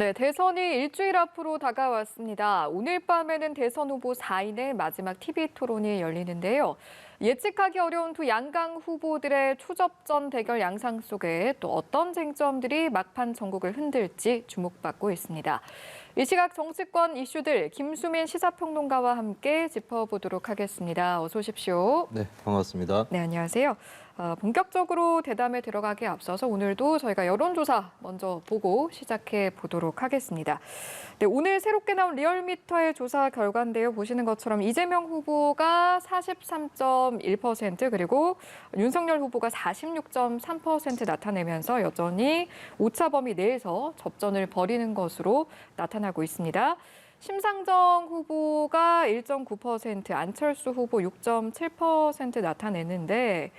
네, 대선이 일주일 앞으로 다가왔습니다. 오늘 밤에는 대선 후보 4인의 마지막 TV 토론이 열리는데요. 예측하기 어려운 두 양강 후보들의 초접전 대결 양상 속에 또 어떤 쟁점들이 막판 전국을 흔들지 주목받고 있습니다. 이 시각 정치권 이슈들 김수민 시사평론가와 함께 짚어보도록 하겠습니다. 어서 오십시오. 네, 반갑습니다. 네, 안녕하세요. 본격적으로 대담에 들어가기에 앞서서 오늘도 저희가 여론조사 먼저 보고 시작해 보도록 하겠습니다. 네, 오늘 새롭게 나온 리얼미터의 조사 결과인데요. 보시는 것처럼 이재명 후보가 43.1% 그리고 윤석열 후보가 46.3% 나타내면서 여전히 오차 범위 내에서 접전을 벌이는 것으로 나타나고 있습니다. 심상정 후보가 1.9%, 안철수 후보 6.7% 나타냈는데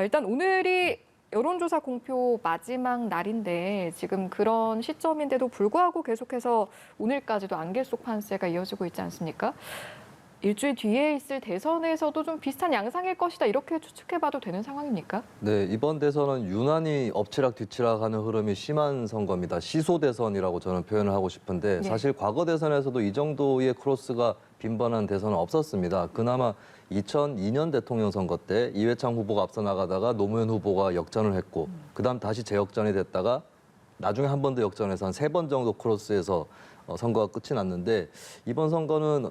일단 오늘이 여론조사 공표 마지막 날인데 지금 그런 시점인데도 불구하고 계속해서 오늘까지도 안개 속 판세가 이어지고 있지 않습니까? 일주일 뒤에 있을 대선에서도 좀 비슷한 양상일 것이다 이렇게 추측해봐도 되는 상황입니까? 네, 이번 대선은 유난히 엎치락 뒤치락하는 흐름이 심한 선거입니다. 시소 대선이라고 저는 표현을 하고 싶은데 네. 사실 과거 대선에서도 이 정도의 크로스가 빈번한 대선은 없었습니다. 그나마 2002년 대통령 선거 때 이회창 후보가 앞서 나가다가 노무현 후보가 역전을 했고 그다음 다시 재역전이 됐다가 나중에 한 번 더 역전해서 한 3번 정도 크로스에서 선거가 끝이 났는데 이번 선거는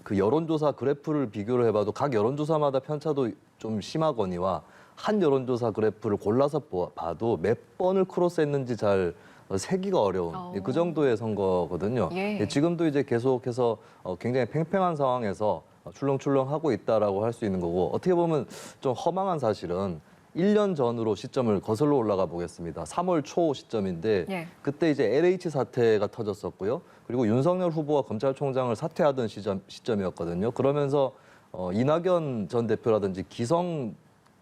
그 여론조사 그래프를 비교를 해봐도 각 여론조사마다 편차도 좀 심하거니와 한 여론조사 그래프를 골라서 봐도 몇 번을 크로스했는지 잘 세기가 어려운 그 정도의 선거거든요. 예. 지금도 이제 계속해서 굉장히 팽팽한 상황에서 출렁출렁하고 있다라고 할 수 있는 거고 어떻게 보면 좀 허망한 사실은 1년 전으로 시점을 거슬러 올라가 보겠습니다. 3월 초 시점인데 예. 그때 이제 LH 사태가 터졌었고요. 그리고 윤석열 후보가 검찰총장을 사퇴하던 시점이었거든요. 그러면서 이낙연 전 대표라든지 기성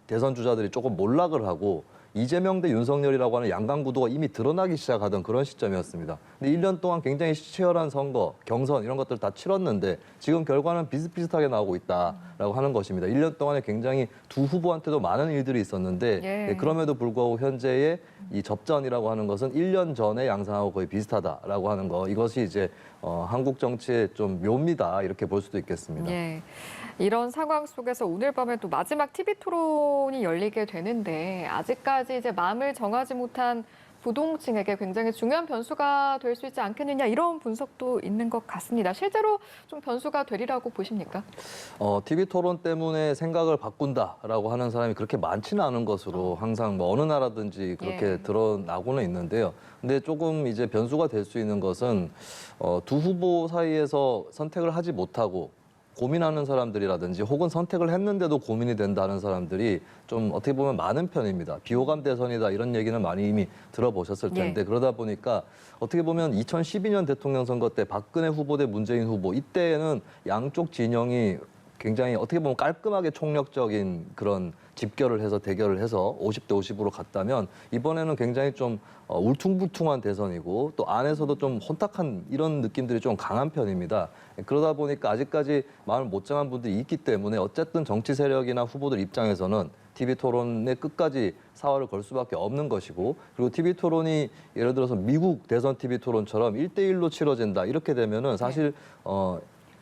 대선 주자들이 조금 몰락을 하고 이재명 대 윤석열이라고 하는 양강 구도가 이미 드러나기 시작하던 그런 시점이었습니다. 근데 1년 동안 굉장히 치열한 선거, 경선 이런 것들 다 치렀는데 지금 결과는 비슷비슷하게 나오고 있다라고 하는 것입니다. 1년 동안에 굉장히 두 후보한테도 많은 일들이 있었는데 예. 그럼에도 불구하고 현재의 이 접전이라고 하는 것은 1년 전의 양상하고 거의 비슷하다라고 하는 거 이것이 이제 한국 정치의 좀 묘미다 이렇게 볼 수도 있겠습니다. 예. 이런 상황 속에서 오늘 밤에 또 마지막 TV 토론이 열리게 되는데 아직까지 이제 마음을 정하지 못한 부동층에게 굉장히 중요한 변수가 될 수 있지 않겠느냐 이런 분석도 있는 것 같습니다. 실제로 좀 변수가 되리라고 보십니까? TV 토론 때문에 생각을 바꾼다라고 하는 사람이 그렇게 많지는 않은 것으로 항상 뭐 어느 나라든지 그렇게 예. 드러나고는 있는데요. 근데 조금 이제 변수가 될 수 있는 것은 두 후보 사이에서 선택을 하지 못하고 고민하는 사람들이라든지 혹은 선택을 했는데도 고민이 된다는 사람들이 좀 어떻게 보면 많은 편입니다. 비호감 대선이다 이런 얘기는 많이 이미 들어보셨을 텐데 예. 그러다 보니까 어떻게 보면 2012년 대통령 선거 때 박근혜 후보 대 문재인 후보 이때에는 양쪽 진영이 굉장히 어떻게 보면 깔끔하게 총력적인 그런 집결을 해서 대결을 해서 50대 50으로 갔다면 이번에는 굉장히 좀 울퉁불퉁한 대선이고 또 안에서도 좀 혼탁한 이런 느낌들이 좀 강한 편입니다. 그러다 보니까 아직까지 마음을 못 정한 분들이 있기 때문에 어쨌든 정치 세력이나 후보들 입장에서는 TV 토론에 끝까지 사활을 걸 수밖에 없는 것이고 그리고 TV 토론이 예를 들어서 미국 대선 TV 토론처럼 1대1로 치러진다 이렇게 되면은 사실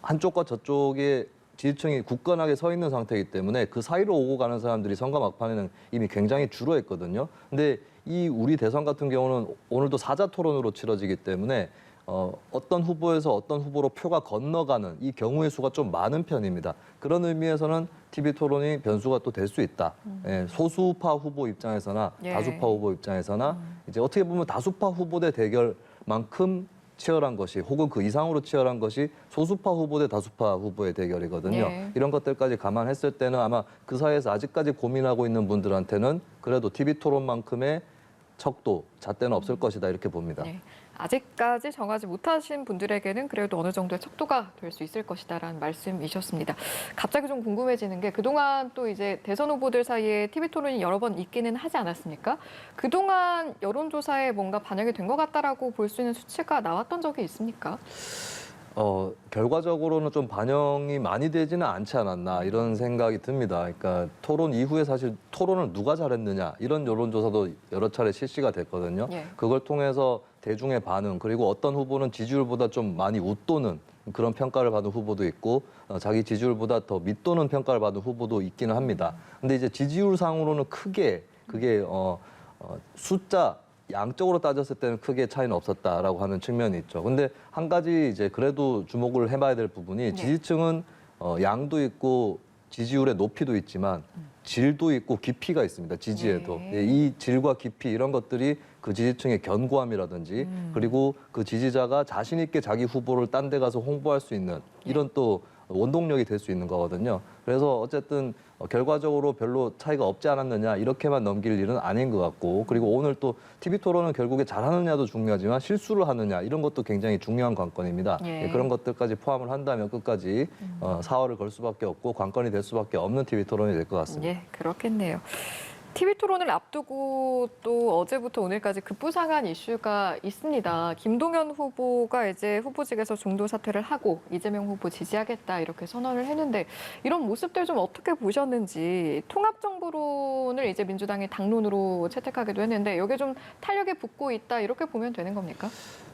한쪽과 저쪽에 지지층이 굳건하게 서 있는 상태이기 때문에 그 사이로 오고 가는 사람들이 선거 막판에는 이미 굉장히 줄어있거든요. 근데 이 우리 대선 같은 경우는 오늘도 사자 토론으로 치러지기 때문에 어떤 후보에서 어떤 후보로 표가 건너가는 이 경우의 수가 좀 많은 편입니다. 그런 의미에서는 TV 토론이 변수가 또 될 수 있다. 소수파 후보 입장에서나 예. 다수파 후보 입장에서나 이제 어떻게 보면 다수파 후보 대 대결만큼 치열한 것이 혹은 그 이상으로 치열한 것이 소수파 후보 대 다수파 후보의 대결이거든요. 예. 이런 것들까지 감안했을 때는 아마 그 사이에서 아직까지 고민하고 있는 분들한테는 그래도 TV 토론만큼의 척도, 잣대는 없을 것이다 이렇게 봅니다. 네. 아직까지 정하지 못하신 분들에게는 그래도 어느 정도의 척도가 될 수 있을 것이다라는 말씀이셨습니다. 갑자기 좀 궁금해지는 게 그동안 또 이제 대선 후보들 사이에 TV 토론이 여러 번 있기는 하지 않았습니까? 그동안 여론조사에 뭔가 반영이 된 것 같다라고 볼 수 있는 수치가 나왔던 적이 있습니까? 결과적으로는 좀 반영이 많이 되지는 않지 않았나 이런 생각이 듭니다. 그러니까 토론 이후에 사실 토론을 누가 잘했느냐 이런 여론조사도 여러 차례 실시가 됐거든요. 예. 그걸 통해서 대중의 반응 그리고 어떤 후보는 지지율보다 좀 많이 웃도는 그런 평가를 받은 후보도 있고 자기 지지율보다 더 밑도는 평가를 받은 후보도 있기는 합니다. 근데 이제 지지율 상으로는 크게 그게 숫자 양적으로 따졌을 때는 크게 차이는 없었다라고 하는 측면이 있죠. 근데 한 가지 이제 그래도 주목을 해봐야 될 부분이 지지층은 양도 있고 지지율의 높이도 있지만 질도 있고 깊이가 있습니다. 지지에도. 네. 예, 이 질과 깊이 이런 것들이 그 지지층의 견고함이라든지 그리고 그 지지자가 자신 있게 자기 후보를 딴 데 가서 홍보할 수 있는 이런 또 원동력이 될 수 있는 거거든요. 그래서 어쨌든 결과적으로 별로 차이가 없지 않았느냐 이렇게만 넘길 일은 아닌 것 같고 그리고 오늘 또 TV 토론은 결국에 잘하느냐도 중요하지만 실수를 하느냐 이런 것도 굉장히 중요한 관건입니다. 예. 예, 그런 것들까지 포함을 한다면 끝까지 사활을 걸 수밖에 없고 관건이 될 수밖에 없는 TV 토론이 될 것 같습니다. 예, 그렇겠네요. TV 토론을 앞두고 또 어제부터 오늘까지 급부상한 이슈가 있습니다. 김동연 후보가 이제 후보직에서 중도 사퇴를 하고 이재명 후보 지지하겠다 이렇게 선언을 했는데 이런 모습들 좀 어떻게 보셨는지 통합정부론을 이제 민주당이 당론으로 채택하기도 했는데 여기에 좀 탄력이 붙고 있다 이렇게 보면 되는 겁니까?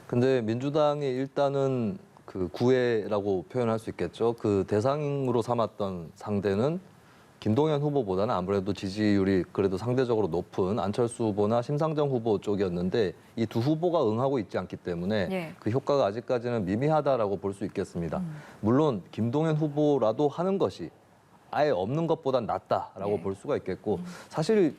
근데 민주당이 일단은 그 구애라고 표현할 수 있겠죠. 그 대상으로 삼았던 상대는 김동연 후보보다는 아무래도 지지율이 그래도 상대적으로 높은 안철수 후보나 심상정 후보 쪽이었는데 이 두 후보가 응하고 있지 않기 때문에 예. 그 효과가 아직까지는 미미하다라고 볼 수 있겠습니다. 물론 김동연 후보라도 하는 것이 아예 없는 것보단 낫다라고 예. 볼 수가 있겠고 사실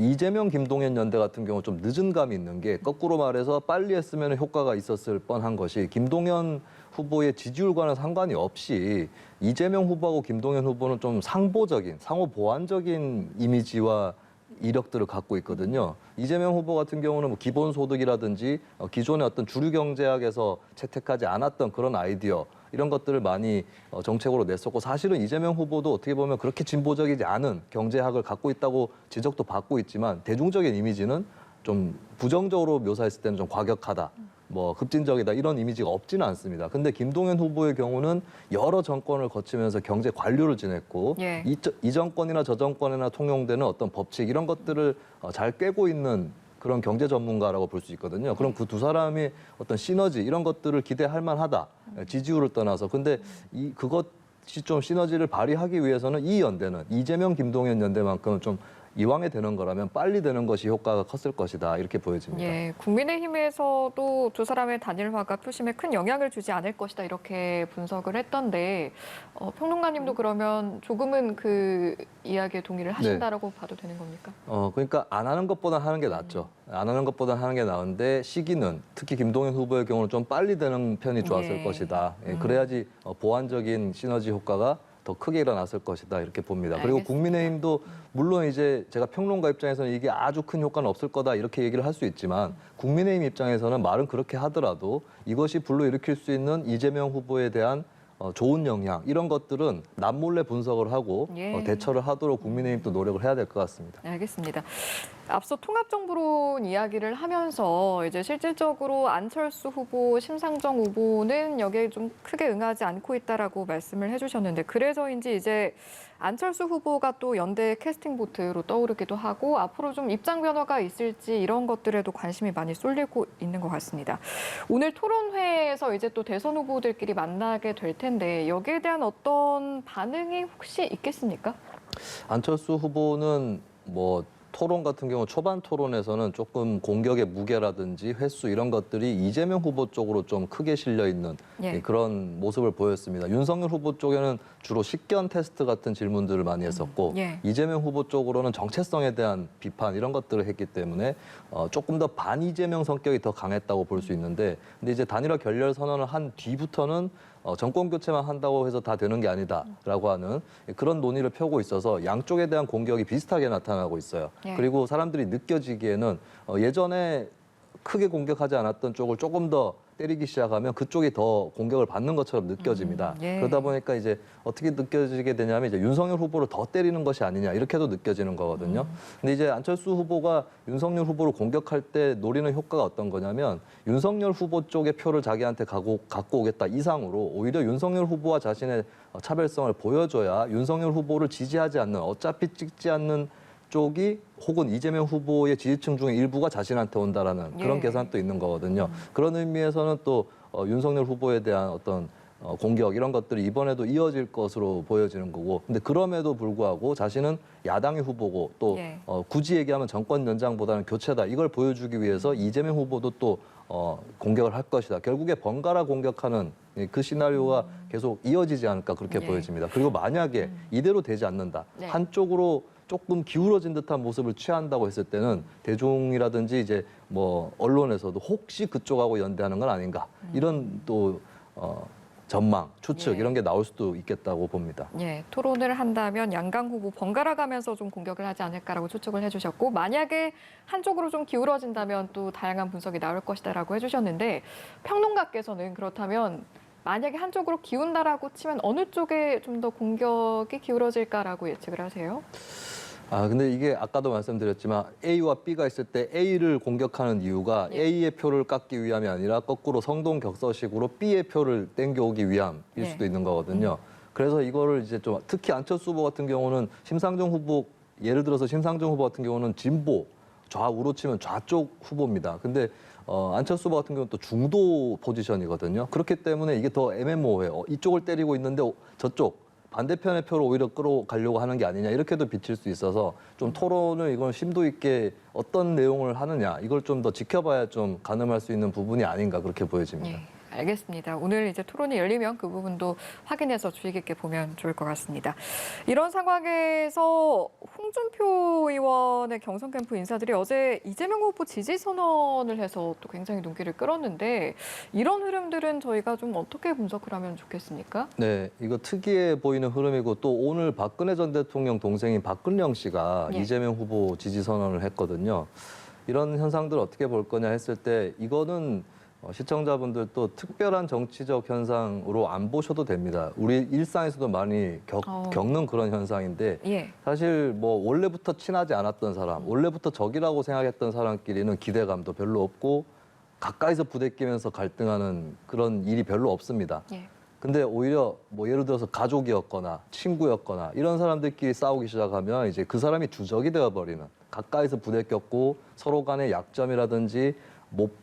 이재명 김동연 연대 같은 경우 좀 늦은 감이 있는 게 거꾸로 말해서 빨리 했으면 효과가 있었을 뻔한 것이 김동연 후보의 지지율과는 상관이 없이 이재명 후보하고 김동연 후보는 좀 상보적인 상호 보완적인 이미지와 이력들을 갖고 있거든요. 이재명 후보 같은 경우는 뭐 기본소득이라든지 기존의 어떤 주류 경제학에서 채택하지 않았던 그런 아이디어 이런 것들을 많이 정책으로 냈었고 사실은 이재명 후보도 어떻게 보면 그렇게 진보적이지 않은 경제학을 갖고 있다고 지적도 받고 있지만 대중적인 이미지는 좀 부정적으로 묘사했을 때는 좀 과격하다. 뭐 급진적이다 이런 이미지가 없지는 않습니다. 근데 김동연 후보의 경우는 여러 정권을 거치면서 경제 관료를 지냈고 예. 이 정권이나 저 정권이나 통용되는 어떤 법칙 이런 것들을 잘 꿰고 있는 그런 경제 전문가라고 볼 수 있거든요. 그럼 그 두 사람이 어떤 시너지 이런 것들을 기대할 만하다. 지지율을 떠나서. 근데 그것이 좀 시너지를 발휘하기 위해서는 이 연대는 이재명 김동연 연대만큼은 좀 이왕에 되는 거라면 빨리 되는 것이 효과가 컸을 것이다. 이렇게 보여집니다. 예, 국민의힘에서도 두 사람의 단일화가 표심에 큰 영향을 주지 않을 것이다 이렇게 분석을 했던데 평론가님도 그러면 조금은 그 이야기에 동의를 하신다라고 봐도 되는 겁니까? 그러니까 안 하는 것보다 하는 게 낫죠. 안 하는 것보다 하는 게 나은데 시기는 특히 김동연 후보의 경우는 좀 빨리 되는 편이 좋았을 예. 것이다. 예, 그래야지 보완적인 시너지 효과가 더 크게 일어났을 것이다 이렇게 봅니다. 그리고 알겠습니다. 국민의힘도 물론 이제 제가 평론가 입장에서는 이게 아주 큰 효과는 없을 거다 이렇게 얘기를 할 수 있지만 국민의힘 입장에서는 말은 그렇게 하더라도 이것이 불러일으킬 수 있는 이재명 후보에 대한 좋은 영향 이런 것들은 남몰래 분석을 하고 예. 대처를 하도록 국민의힘도 노력을 해야 될 것 같습니다. 알겠습니다. 앞서 통합정부론 이야기를 하면서 이제 실질적으로 안철수 후보, 심상정 후보는 여기에 좀 크게 응하지 않고 있다라고 말씀을 해주셨는데 그래서인지 이제 안철수 후보가 또 연대 캐스팅 보트로 떠오르기도 하고 앞으로 좀 입장 변화가 있을지 이런 것들에도 관심이 많이 쏠리고 있는 것 같습니다. 오늘 토론회에서 이제 또 대선 후보들끼리 만나게 될 텐데 여기에 대한 어떤 반응이 혹시 있겠습니까? 안철수 후보는 뭐 토론 같은 경우 초반 토론에서는 조금 공격의 무게라든지 횟수 이런 것들이 이재명 후보 쪽으로 좀 크게 실려 있는 예. 그런 모습을 보였습니다. 윤석열 후보 쪽에는 주로 식견 테스트 같은 질문들을 많이 했었고 예. 이재명 후보 쪽으로는 정체성에 대한 비판 이런 것들을 했기 때문에 조금 더 반이재명 성격이 더 강했다고 볼 수 있는데 근데 이제 단일화 결렬 선언을 한 뒤부터는 정권 교체만 한다고 해서 다 되는 게 아니다라고 하는 그런 논의를 펴고 있어서 양쪽에 대한 공격이 비슷하게 나타나고 있어요. 예. 그리고 사람들이 느껴지기에는 예전에 크게 공격하지 않았던 쪽을 조금 더 때리기 시작하면 그쪽이 더 공격을 받는 것처럼 느껴집니다. 예. 그러다 보니까 이제 어떻게 느껴지게 되냐면 이제 윤석열 후보를 더 때리는 것이 아니냐 이렇게도 느껴지는 거거든요. 근데 이제 안철수 후보가 윤석열 후보를 공격할 때 노리는 효과가 어떤 거냐면 윤석열 후보 쪽의 표를 자기한테 갖고 오겠다 이상으로 오히려 윤석열 후보와 자신의 차별성을 보여줘야 윤석열 후보를 지지하지 않는 어차피 찍지 않는 쪽이 혹은 이재명 후보의 지지층 중에 일부가 자신한테 온다라는 그런 예. 계산도 있는 거거든요. 그런 의미에서는 또 윤석열 후보에 대한 어떤 공격 이런 것들이 이번에도 이어질 것으로 보여지는 거고, 근데 그럼에도 불구하고 자신은 야당의 후보고 또 예. 굳이 얘기하면 정권 연장보다는 교체다 이걸 보여주기 위해서 이재명 후보도 또 공격을 할 것이다. 결국에 번갈아 공격하는 그 시나리오가 계속 이어지지 않을까 그렇게 예. 보여집니다. 그리고 만약에 이대로 되지 않는다. 네. 한쪽으로 조금 기울어진 듯한 모습을 취한다고 했을 때는 대중이라든지 이제 뭐 언론에서도 혹시 그쪽하고 연대하는 건 아닌가 이런 또 전망, 추측 예. 이런 게 나올 수도 있겠다고 봅니다. 예, 토론을 한다면 양강 후보 번갈아 가면서 좀 공격을 하지 않을까라고 추측을 해주셨고, 만약에 한쪽으로 좀 기울어진다면 또 다양한 분석이 나올 것이다라고 해주셨는데, 평론가께서는 그렇다면 만약에 한쪽으로 기운다라고 치면 어느 쪽에 좀 더 공격이 기울어질까라고 예측을 하세요? 근데 이게 아까도 말씀드렸지만 A와 B가 있을 때 A를 공격하는 이유가 예. A의 표를 깎기 위함이 아니라 거꾸로 성동격서식으로 B의 표를 땡겨오기 위함일 예. 수도 있는 거거든요. 그래서 이거를 이제 좀 특히 안철수 후보 같은 경우는 심상정 후보 예를 들어서 심상정 후보 같은 경우는 진보 좌우로 치면 좌쪽 후보입니다. 근데 안철수 후보 같은 경우는 또 중도 포지션이거든요. 그렇기 때문에 이게 더 애매모호해요. 이쪽을 때리고 있는데 저쪽 반대편의 표를 오히려 끌어가려고 하는 게 아니냐 이렇게도 비칠 수 있어서 좀 토론을 이건 심도 있게 어떤 내용을 하느냐 이걸 좀 더 지켜봐야 좀 가늠할 수 있는 부분이 아닌가 그렇게 보여집니다. 예, 알겠습니다. 오늘 이제 토론이 열리면 그 부분도 확인해서 주의 깊게 보면 좋을 것 같습니다. 이런 상황에서 홍준표 의원의 경선 캠프 인사들이 어제 이재명 후보 지지 선언을 해서 또 굉장히 눈길을 끌었는데, 이런 흐름들은 저희가 좀 어떻게 분석을 하면 좋겠습니까? 네, 이거 특이해 보이는 흐름이고 또 오늘 박근혜 전 대통령 동생인 박근영 씨가 예. 이재명 후보 지지 선언을 했거든요. 이런 현상들 어떻게 볼 거냐 했을 때 이거는 시청자분들도 특별한 정치적 현상으로 안 보셔도 됩니다. 우리 일상에서도 많이 겪는 그런 현상인데 예. 사실 뭐 원래부터 친하지 않았던 사람, 원래부터 적이라고 생각했던 사람끼리는 기대감도 별로 없고 가까이서 부대끼면서 갈등하는 그런 일이 별로 없습니다. 예. 근데 오히려 뭐 예를 들어서 가족이었거나 친구였거나 이런 사람들끼리 싸우기 시작하면 이제 그 사람이 주적이 되어버리는, 가까이서 부대꼈고 서로 간의 약점이라든지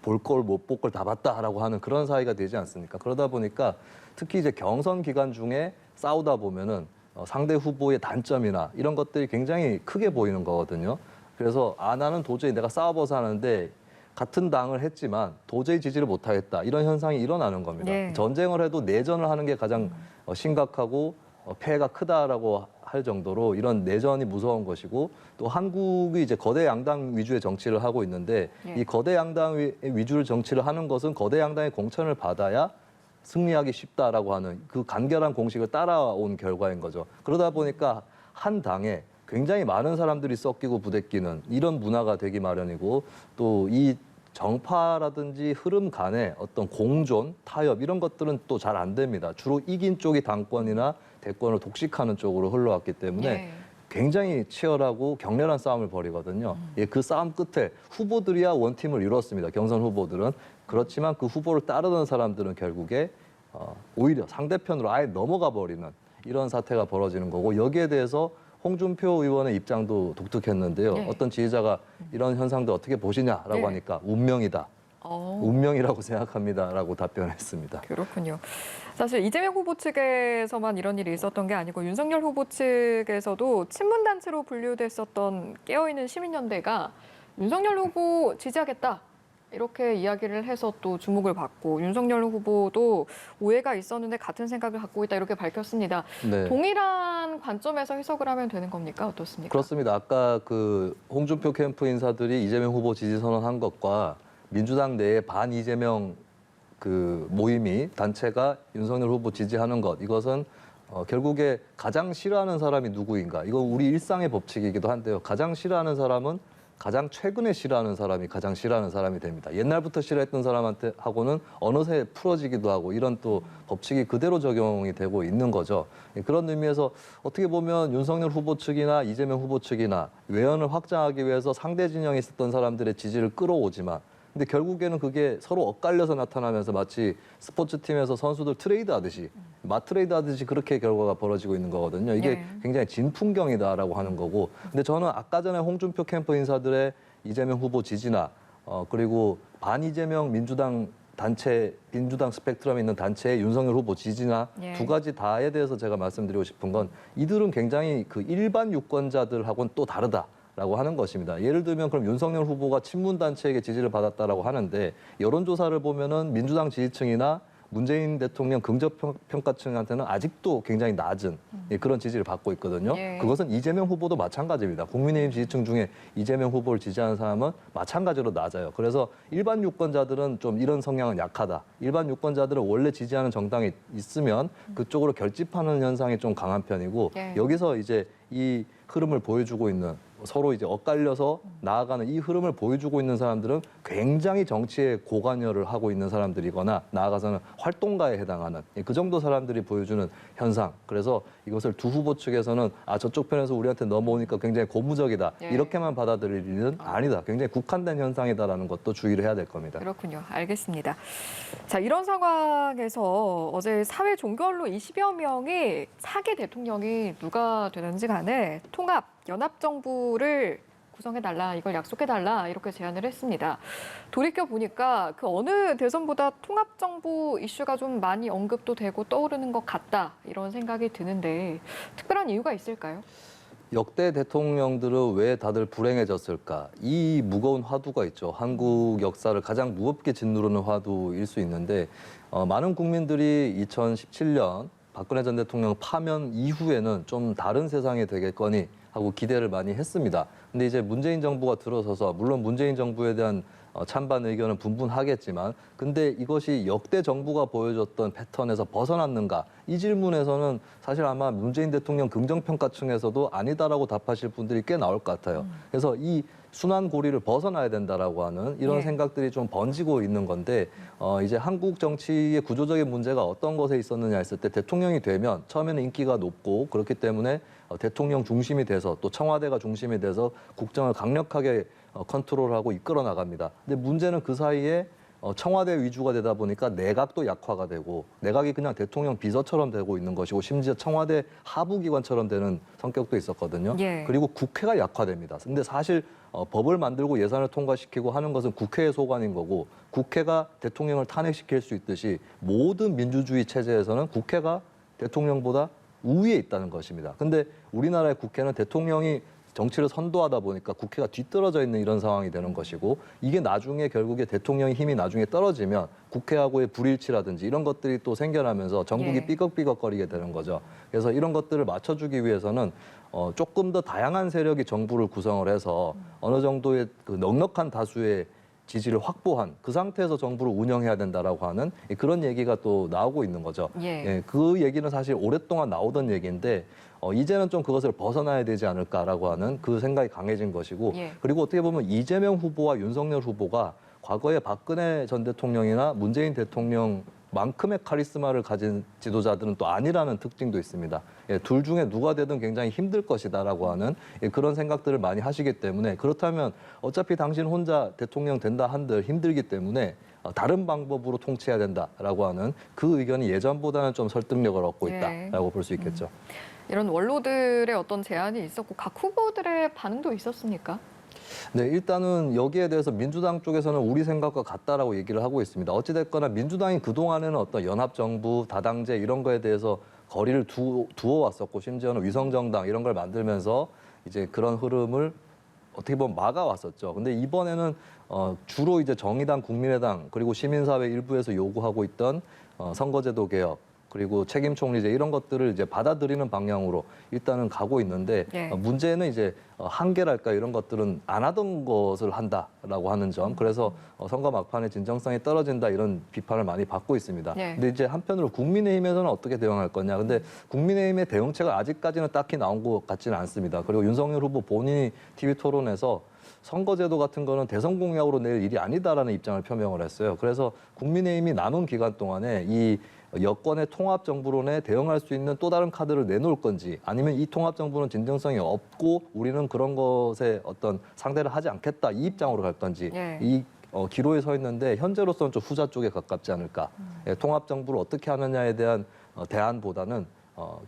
볼 걸 못 볼 걸 다 봤다라고 하는 그런 사이가 되지 않습니까? 그러다 보니까 특히 이제 경선 기간 중에 싸우다 보면은 상대 후보의 단점이나 이런 것들이 굉장히 크게 보이는 거거든요. 그래서 나는 도저히 내가 싸워봐서 하는데 같은 당을 했지만 도저히 지지를 못하겠다 이런 현상이 일어나는 겁니다. 네. 전쟁을 해도 내전을 하는 게 가장 심각하고 폐해가 크다라고 할 정도로 이런 내전이 무서운 것이고, 또 한국이 이제 거대 양당 위주의 정치를 하고 있는데 네. 이 거대 양당 위주의 정치를 하는 것은 거대 양당의 공천을 받아야 승리하기 쉽다라고 하는 그 간결한 공식을 따라온 결과인 거죠. 그러다 보니까 한 당에 굉장히 많은 사람들이 섞이고 부대끼는 이런 문화가 되기 마련이고, 또 이 정파라든지 흐름 간의 어떤 공존, 타협 이런 것들은 또 잘 안 됩니다. 주로 이긴 쪽이 당권이나 대권을 독식하는 쪽으로 흘러왔기 때문에 예. 굉장히 치열하고 격렬한 싸움을 벌이거든요. 예, 그 싸움 끝에 후보들이야 원팀을 이뤘습니다. 경선 후보들은. 그렇지만 그 후보를 따르는 사람들은 결국에 오히려 상대편으로 아예 넘어가 버리는 이런 사태가 벌어지는 거고, 여기에 대해서 홍준표 의원의 입장도 독특했는데요. 네. 어떤 지지자가 이런 현상들 어떻게 보시냐라고 네. 하니까 운명이다. 운명이라고 생각합니다라고 답변했습니다. 그렇군요. 사실 이재명 후보 측에서만 이런 일이 있었던 게 아니고 윤석열 후보 측에서도 친문단체로 분류됐었던 깨어있는 시민연대가 윤석열 후보 지지하겠다 이렇게 이야기를 해서 또 주목을 받고, 윤석열 후보도 오해가 있었는데 같은 생각을 갖고 있다 이렇게 밝혔습니다. 네. 동일한 관점에서 해석을 하면 되는 겁니까? 어떻습니까? 그렇습니다. 아까 그 홍준표 캠프 인사들이 이재명 후보 지지 선언한 것과 민주당 내에 반 이재명 그 모임이 단체가 윤석열 후보 지지하는 것, 이것은 결국에 가장 싫어하는 사람이 누구인가? 이거 우리 일상의 법칙이기도 한데요. 가장 싫어하는 사람은 가장 최근에 싫어하는 사람이 가장 싫어하는 사람이 됩니다. 옛날부터 싫어했던 사람한테 하고는 어느새 풀어지기도 하고 이런 또 법칙이 그대로 적용이 되고 있는 거죠. 그런 의미에서 어떻게 보면 윤석열 후보 측이나 이재명 후보 측이나 외연을 확장하기 위해서 상대 진영에 있었던 사람들의 지지를 끌어오지만 근데 결국에는 그게 서로 엇갈려서 나타나면서 마치 스포츠팀에서 선수들 트레이드 하듯이 맞트레이드 하듯이 그렇게 결과가 벌어지고 있는 거거든요. 이게 네. 굉장히 진풍경이다라고 하는 거고. 근데 저는 아까 전에 홍준표 캠프 인사들의 이재명 후보 지지나 그리고 반이재명 민주당 단체, 민주당 스펙트럼에 있는 단체의 윤석열 후보 지지나 예. 두 가지 다에 대해서 제가 말씀드리고 싶은 건 이들은 굉장히 그 일반 유권자들하고는 또 다르다. 라고 하는 것입니다. 예를 들면 그럼 윤석열 후보가 친문단체에게 지지를 받았다라고 하는데 여론조사를 보면은 민주당 지지층이나 문재인 대통령 긍정평가층한테는 아직도 굉장히 낮은 그런 지지를 받고 있거든요. 예. 그것은 이재명 후보도 마찬가지입니다. 국민의힘 지지층 중에 이재명 후보를 지지하는 사람은 마찬가지로 낮아요. 그래서 일반 유권자들은 좀 이런 성향은 약하다. 일반 유권자들은 원래 지지하는 정당이 있으면 그쪽으로 결집하는 현상이 좀 강한 편이고 예. 여기서 이제 이 흐름을 보여주고 있는 서로 이제 엇갈려서 나아가는 이 흐름을 보여주고 있는 사람들은 굉장히 정치에 고관여를 하고 있는 사람들이거나 나아가서는 활동가에 해당하는 그 정도 사람들이 보여주는 현상. 그래서 이것을 두 후보 측에서는 저쪽 편에서 우리한테 넘어오니까 굉장히 고무적이다. 예. 이렇게만 받아들일 일은 아니다. 굉장히 국한된 현상이다라는 것도 주의를 해야 될 겁니다. 그렇군요. 알겠습니다. 자, 이런 상황에서 어제 사회 종결로 20여 명이 차기 대통령이 누가 되는지 간에 통합 연합정부를 구성해달라, 이걸 약속해달라 이렇게 제안을 했습니다. 돌이켜 보니까 그 어느 대선보다 통합정부 이슈가 좀 많이 언급도 되고 떠오르는 것 같다 이런 생각이 드는데 특별한 이유가 있을까요? 역대 대통령들은 왜 다들 불행해졌을까? 이 무거운 화두가 있죠. 한국 역사를 가장 무겁게 짓누르는 화두일 수 있는데 많은 국민들이 2017년 박근혜 전 대통령 파면 이후에는 좀 다른 세상이 되겠거니 하고 기대를 많이 했습니다. 근데 이제 문재인 정부가 들어서서 물론 문재인 정부에 대한 찬반 의견은 분분하겠지만 근데 이것이 역대 정부가 보여줬던 패턴에서 벗어났는가? 이 질문에서는 사실 아마 문재인 대통령 긍정평가층에서도 아니다라고 답하실 분들이 꽤 나올 것 같아요. 그래서 이 순환 고리를 벗어나야 된다라고 하는 이런 예. 생각들이 좀 번지고 있는 건데 이제 한국 정치의 구조적인 문제가 어떤 것에 있었느냐 했을 때 대통령이 되면 처음에는 인기가 높고 그렇기 때문에 대통령 중심이 돼서 또 청와대가 중심이 돼서 국정을 강력하게 컨트롤하고 이끌어 나갑니다. 근데 문제는 그 사이에 청와대 위주가 되다 보니까 내각도 약화가 되고 내각이 그냥 대통령 비서처럼 되고 있는 것이고 심지어 청와대 하부기관처럼 되는 성격도 있었거든요. 예. 그리고 국회가 약화됩니다. 근데 사실 법을 만들고 예산을 통과시키고 하는 것은 국회의 소관인 거고 국회가 대통령을 탄핵시킬 수 있듯이 모든 민주주의 체제에서는 국회가 대통령보다 우위에 있다는 것입니다. 근데 우리나라의 국회는 대통령이 정치를 선도하다 보니까 국회가 뒤떨어져 있는 이런 상황이 되는 것이고 이게 나중에 결국에 대통령의 힘이 나중에 떨어지면 국회하고의 불일치라든지 이런 것들이 또 생겨나면서 전국이 예. 삐걱삐걱거리게 되는 거죠. 그래서 이런 것들을 맞춰주기 위해서는 조금 더 다양한 세력이 정부를 구성을 해서 어느 정도의 그 넉넉한 다수의 지지를 확보한 그 상태에서 정부를 운영해야 된다라고 하는 그런 얘기가 또 나오고 있는 거죠. 예. 그 얘기는 사실 오랫동안 나오던 얘기인데 이제는 좀 그것을 벗어나야 되지 않을까라고 하는 그 생각이 강해진 것이고 예. 그리고 어떻게 보면 이재명 후보와 윤석열 후보가 과거에 박근혜 전 대통령이나 문재인 대통령만큼의 카리스마를 가진 지도자들은 또 아니라는 특징도 있습니다. 둘 중에 누가 되든 굉장히 힘들 것이다라고 하는 그런 생각들을 많이 하시기 때문에 그렇다면 어차피 당신 혼자 대통령 된다 한들 힘들기 때문에 다른 방법으로 통치해야 된다라고 하는 그 의견이 예전보다는 좀 설득력을 얻고 있다라고 볼 수 있겠죠. 이런 원로들의 어떤 제안이 있었고 각 후보들의 반응도 있었습니까? 네, 일단은 여기에 대해서 민주당 쪽에서는 우리 생각과 같다라고 얘기를 하고 있습니다. 어찌됐거나 민주당이 그동안에는 어떤 연합정부, 다당제 이런 거에 대해서 거리를 두어왔었고 심지어는 위성정당 이런 걸 만들면서 이제 그런 흐름을 어떻게 보면 막아왔었죠. 근데 이번에는 주로 이제 정의당, 국민의당 그리고 시민사회 일부에서 요구하고 있던 선거제도 개혁 그리고 책임 총리제 이런 것들을 이제 받아들이는 방향으로 일단은 가고 있는데 예. 문제는 이제 한계랄까 이런 것들은 안 하던 것을 한다라고 하는 점. 그래서 선거 막판에 진정성이 떨어진다 이런 비판을 많이 받고 있습니다. 예. 근데 이제 한편으로 국민의힘에서는 어떻게 대응할 거냐. 근데 국민의힘의 대응책은 아직까지는 딱히 나온 것 같지는 않습니다. 그리고 윤석열 후보 본인이 TV 토론에서 선거제도 같은 거는 대선 공약으로 낼 일이 아니다라는 입장을 표명을 했어요. 그래서 국민의힘이 남은 기간 동안에 이 여권의 통합정부론에 대응할 수 있는 또 다른 카드를 내놓을 건지 아니면 이 통합정부는 진정성이 없고 우리는 그런 것에 어떤 상대를 하지 않겠다 이 입장으로 갈 건지 예. 이 기로에 서 있는데 현재로서는 좀 후자 쪽에 가깝지 않을까. 예, 통합정부를 어떻게 하느냐에 대한 대안보다는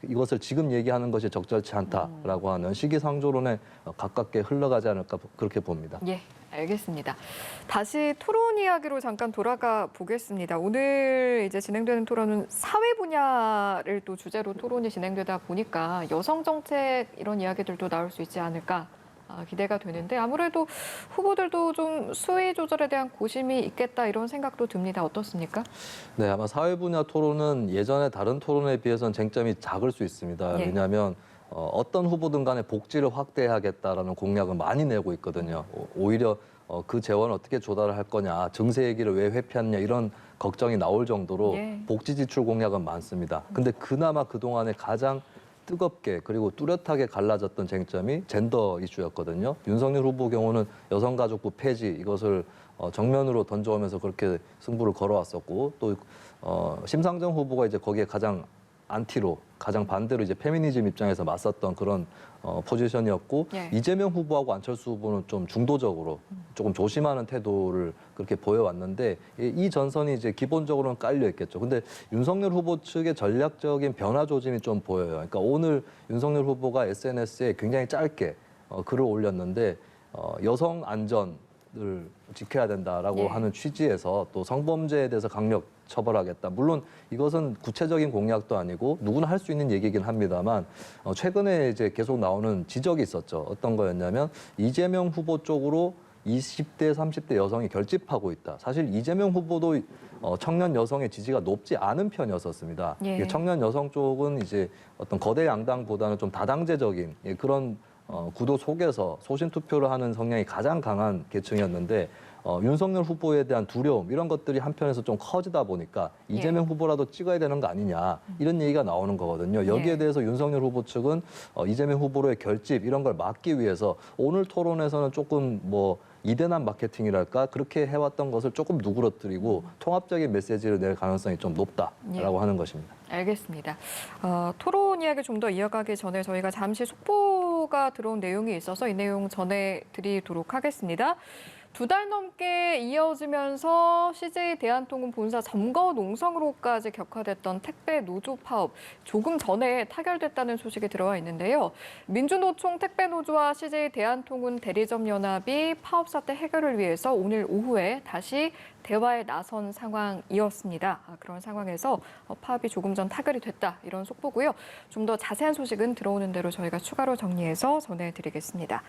이것을 지금 얘기하는 것이 적절치 않다라고 하는 시기상조론에 가깝게 흘러가지 않을까 그렇게 봅니다. 예, 알겠습니다. 다시 토론 이야기로 잠깐 돌아가 보겠습니다. 오늘 이제 진행되는 토론은 사회 분야를 또 주제로 토론이 진행되다 보니까 여성 정책 이런 이야기들도 나올 수 있지 않을까 기대가 되는데 아무래도 후보들도 좀 수위 조절에 대한 고심이 있겠다 이런 생각도 듭니다. 어떻습니까? 네, 아마 사회 분야 토론은 예전에 다른 토론에 비해서는 쟁점이 작을 수 있습니다. 예. 왜냐하면 어떤 후보든 간에 복지를 확대하겠다라는 공약을 많이 내고 있거든요. 오히려 그 재원을 어떻게 조달을 할 거냐, 증세 얘기를 왜 회피하느냐 이런 걱정이 나올 정도로 예. 복지 지출 공약은 많습니다. 근데 그나마 그동안에 가장 뜨겁게 그리고 뚜렷하게 갈라졌던 쟁점이 젠더 이슈였거든요. 윤석열 후보 경우는 여성가족부 폐지 이것을 정면으로 던져오면서 그렇게 승부를 걸어왔었고 또 심상정 후보가 이제 거기에 가장 안티로 가장 반대로 이제 페미니즘 입장에서 맞섰던 그런 포지션이었고 예. 이재명 후보하고 안철수 후보는 좀 중도적으로 조금 조심하는 태도를 그렇게 보여왔는데 이 전선이 이제 기본적으로는 깔려 있겠죠. 근데 윤석열 후보 측의 전략적인 변화 조짐이 좀 보여요. 그러니까 오늘 윤석열 후보가 SNS에 굉장히 짧게 글을 올렸는데 여성 안전을 지켜야 된다라고 예. 하는 취지에서 또 성범죄에 대해서 강력 처벌하겠다. 물론 이것은 구체적인 공약도 아니고 누구나 할 수 있는 얘기긴 합니다만 최근에 이제 계속 나오는 지적이 있었죠. 어떤 거였냐면 이재명 후보 쪽으로 20대, 30대 여성이 결집하고 있다. 사실 이재명 후보도 청년 여성의 지지가 높지 않은 편이었었습니다. 예. 청년 여성 쪽은 이제 어떤 거대 양당보다는 좀 다당제적인 그런 구도 속에서 소신 투표를 하는 성향이 가장 강한 계층이었는데 윤석열 후보에 대한 두려움 이런 것들이 한편에서 좀 커지다 보니까 이재명 후보라도 찍어야 되는 거 아니냐 이런 얘기가 나오는 거거든요. 여기에 예. 대해서 윤석열 후보 측은 이재명 후보로의 결집 이런 걸 막기 위해서 오늘 토론에서는 조금 뭐 이대남 마케팅이랄까 그렇게 해왔던 것을 조금 누그러뜨리고 통합적인 메시지를 낼 가능성이 좀 높다라고 하는 것입니다. 알겠습니다. 토론 이야기 좀 더 이어가기 전에 저희가 잠시 속보가 들어온 내용이 있어서 이 내용 전해드리도록 하겠습니다. 2달 넘게 이어지면서 CJ 대한통운 본사 점거 농성으로까지 격화됐던 택배 노조 파업 조금 전에 타결됐다는 소식이 들어와 있는데요. 민주노총 택배노조와 CJ 대한통운 대리점 연합이 파업 사태 해결을 위해서 오늘 오후에 다시 대화에 나선 상황이었습니다. 그런 상황에서 파업이 조금 전 타결이 됐다 이런 속보고요. 좀 더 자세한 소식은 들어오는 대로 저희가 추가로 정리해서 전해드리겠습니다.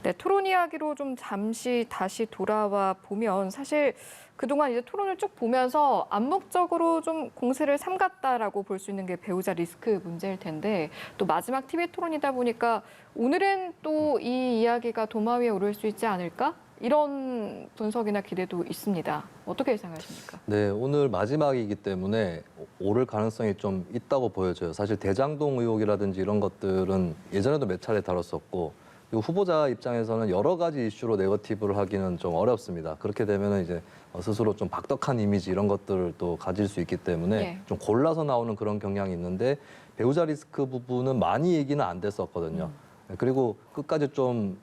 네, 토론 이야기로 좀 잠시 다시 돌아와 보면 사실 그동안 이제 토론을 쭉 보면서 암묵적으로 좀 공세를 삼갔다라고 볼 수 있는 게 배우자 리스크 문제일 텐데 또 마지막 TV 토론이다 보니까 오늘은 또 이 이야기가 도마 위에 오를 수 있지 않을까? 이런 분석이나 기대도 있습니다. 어떻게 예상하십니까? 네, 오늘 마지막이기 때문에 오를 가능성이 좀 있다고 보여져요. 사실 대장동 의혹이라든지 이런 것들은 예전에도 몇 차례 다뤘었고 그리고 후보자 입장에서는 여러 가지 이슈로 네거티브를 하기는 좀 어렵습니다. 그렇게 되면 이제 스스로 좀 박덕한 이미지 이런 것들을 또 가질 수 있기 때문에 네. 좀 골라서 나오는 그런 경향이 있는데 배우자 리스크 부분은 많이 얘기는 안 됐었거든요. 그리고 끝까지 좀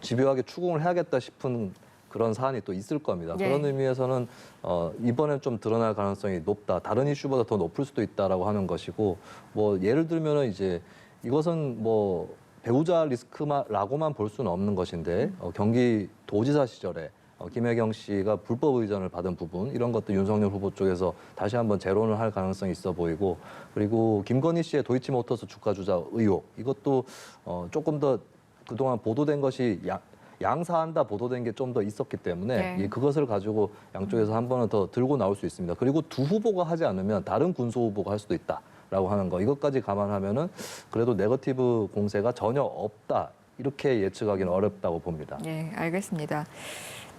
집요하게 추궁을 해야겠다 싶은 그런 사안이 또 있을 겁니다. 네. 그런 의미에서는 이번엔 좀 드러날 가능성이 높다. 다른 이슈보다 더 높을 수도 있다라고 하는 것이고 뭐 예를 들면은 이제 이것은 뭐 배우자 리스크라고만 볼 수는 없는 것인데 경기도지사 시절에 김혜경 씨가 불법 의전을 받은 부분 이런 것도 윤석열 후보 쪽에서 다시 한번 재론을 할 가능성이 있어 보이고 그리고 김건희 씨의 도이치모터스 주가 조작 의혹 이것도 조금 더 그동안 보도된 것이 양사한다 보도된 게 좀 더 있었기 때문에 네. 그것을 가지고 양쪽에서 한 번은 더 들고 나올 수 있습니다. 그리고 두 후보가 하지 않으면 다른 군소 후보가 할 수도 있다라고 하는 거 이것까지 감안하면은 그래도 네거티브 공세가 전혀 없다 이렇게 예측하기는 어렵다고 봅니다. 네, 알겠습니다.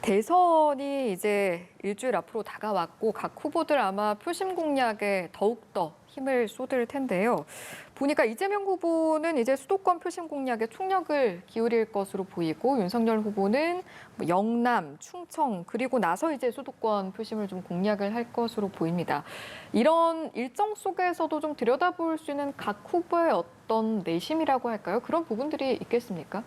대선이 이제 일주일 앞으로 다가왔고 각 후보들 아마 표심 공략에 더욱더 힘을 쏟을 텐데요. 보니까 이재명 후보는 이제 수도권 표심 공략에 총력을 기울일 것으로 보이고 윤석열 후보는 뭐 영남, 충청 그리고 나서 이제 수도권 표심을 좀 공략을 할 것으로 보입니다. 이런 일정 속에서도 좀 들여다볼 수 있는 각 후보의 어떤 내심이라고 할까요? 그런 부분들이 있겠습니까?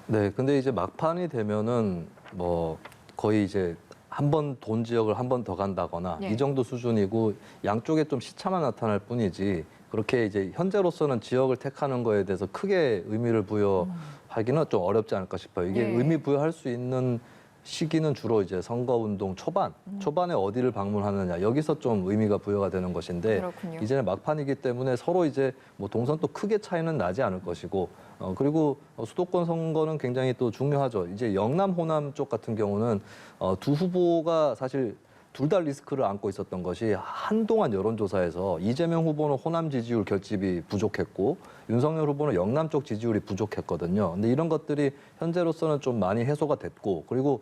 네, 근데 이제 막판이 되면은 뭐 거의 이제 한 번 돈 지역을 한 번 더 간다거나 예. 이 정도 수준이고 양쪽에 좀 시차만 나타날 뿐이지 그렇게 이제 현재로서는 지역을 택하는 거에 대해서 크게 의미를 부여하기는 좀 어렵지 않을까 싶어요. 이게 네. 의미 부여할 수 있는 시기는 주로 이제 선거운동 초반에 어디를 방문하느냐 여기서 좀 의미가 부여가 되는 것인데 그렇군요. 이제는 막판이기 때문에 서로 이제 뭐 동선 또 크게 차이는 나지 않을 것이고 그리고 수도권 선거는 굉장히 또 중요하죠. 이제 영남, 호남 쪽 같은 경우는 두 후보가 사실 둘 다 리스크를 안고 있었던 것이 한동안 여론조사에서 이재명 후보는 호남 지지율 결집이 부족했고 윤석열 후보는 영남 쪽 지지율이 부족했거든요. 근데 이런 것들이 현재로서는 좀 많이 해소가 됐고 그리고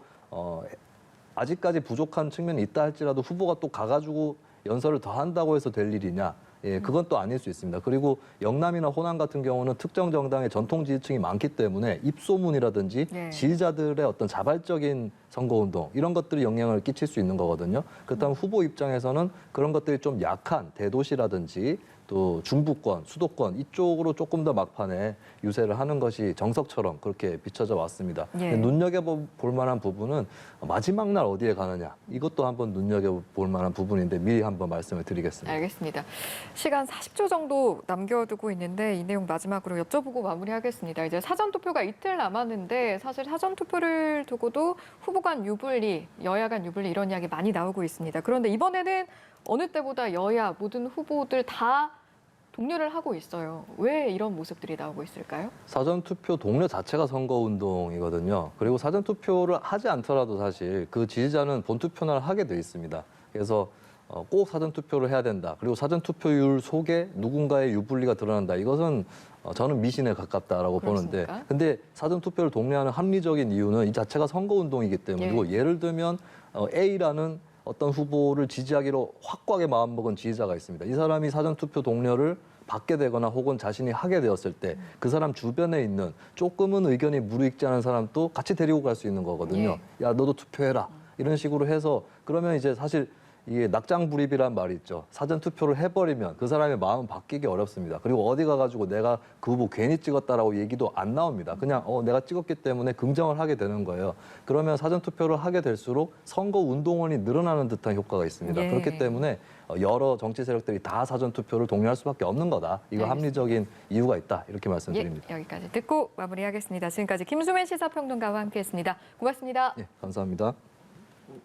아직까지 부족한 측면이 있다 할지라도 후보가 또 가가지고 연설을 더 한다고 해서 될 일이냐? 예, 그건 또 아닐 수 있습니다. 그리고 영남이나 호남 같은 경우는 특정 정당의 전통 지지층이 많기 때문에 입소문이라든지 네. 지지자들의 어떤 자발적인 선거운동 이런 것들이 영향을 끼칠 수 있는 거거든요. 그렇다면 후보 입장에서는 그런 것들이 좀 약한 대도시라든지 또 중부권, 수도권 이쪽으로 조금 더 막판에 유세를 하는 것이 정석처럼 그렇게 비춰져 왔습니다. 예. 눈여겨볼 만한 부분은 마지막 날 어디에 가느냐 이것도 한번 눈여겨볼 만한 부분인데 미리 한번 말씀을 드리겠습니다. 알겠습니다. 시간 40초 정도 남겨두고 있는데 이 내용 마지막으로 여쭤보고 마무리하겠습니다. 이제 사전투표가 이틀 남았는데 사실 사전투표를 두고도 후보 간 유불리, 여야 간 유불리 이런 이야기 많이 나오고 있습니다. 그런데 이번에는 어느 때보다 여야 모든 후보들 다 독려를 하고 있어요. 왜 이런 모습들이 나오고 있을까요? 사전투표 동료 자체가 선거운동이거든요. 그리고 사전투표를 하지 않더라도 사실 그 지지자는 본투표날 하게 돼 있습니다. 그래서 꼭 사전투표를 해야 된다. 그리고 사전투표율 속에 누군가의 유불리가 드러난다. 이것은 저는 미신에 가깝다라고 그렇습니까? 보는데 근데 사전투표를 독려하는 합리적인 이유는 이 자체가 선거운동이기 때문이고 예를 들면 A라는 어떤 후보를 지지하기로 확고하게 마음먹은 지지자가 있습니다. 이 사람이 사전투표 동료를 받게 되거나 혹은 자신이 하게 되었을 때 그 사람 주변에 있는 조금은 의견이 무르익지 않은 사람도 같이 데리고 갈 수 있는 거거든요. 야, 너도 투표해라. 이런 식으로 해서 그러면 이제 사실 이게 낙장불입이란 말이 있죠. 사전 투표를 해버리면 그 사람의 마음 바뀌기 어렵습니다. 그리고 어디 가가지고 내가 그 후보 괜히 찍었다라고 얘기도 안 나옵니다. 그냥 내가 찍었기 때문에 긍정을 하게 되는 거예요. 그러면 사전 투표를 하게 될수록 선거 운동원이 늘어나는 듯한 효과가 있습니다. 예. 그렇기 때문에 여러 정치 세력들이 다 사전 투표를 독려할 수밖에 없는 거다. 이거 알겠습니다. 합리적인 이유가 있다. 이렇게 말씀드립니다. 예, 여기까지 듣고 마무리하겠습니다. 지금까지 김수민 시사평론가와 함께했습니다. 고맙습니다. 예, 감사합니다.